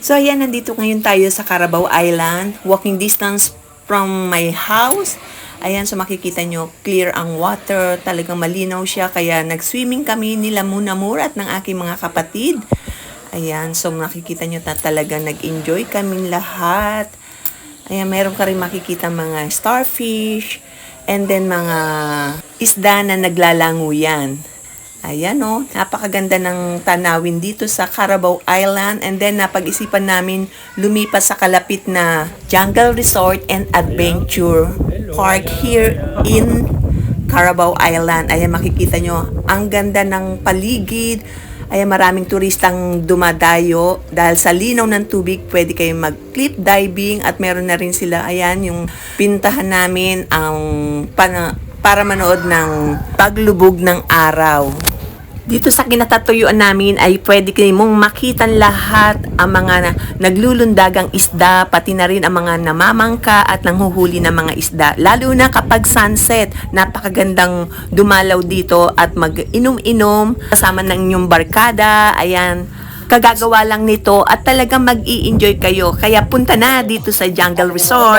So ayan, nandito ngayon tayo sa Carabao Island. Walking distance from my house. Ayan, so makikita nyo, clear ang water. Talagang malinaw siya. Kaya nag-swimming kami nila Muna Murat ng aking mga kapatid. Ayan, so makikita nyo na talagang nag-enjoy kaming lahat. Ayan, meron ka rin makikita mga starfish. And then mga isda na naglalango yan. Ayan o, napakaganda ng tanawin dito sa Carabao Island. And then napag-isipan namin lumipas sa kalapit na Jungle Resort and Adventure Park here in Carabao Island. Ayan, makikita nyo, ang ganda ng paligid. Ayan, maraming turistang dumadayo dahil sa linaw ng tubig, pwede kayong mag-cliff diving at meron na rin sila. Ayan, yung pintahan namin ang para manood ng paglubog ng araw. Dito sa kinatatuyuan namin ay pwede kayo mong makita lahat ang mga naglulundagang isda, pati na rin ang mga namamangka at nanghuhuli ng mga isda. Lalo na kapag sunset, napakagandang dumalaw dito at mag-inom-inom kasama ng inyong barkada. Ayan, kagagawa lang nito at talagang mag-i-enjoy kayo. Kaya punta na dito sa Jungle Resort.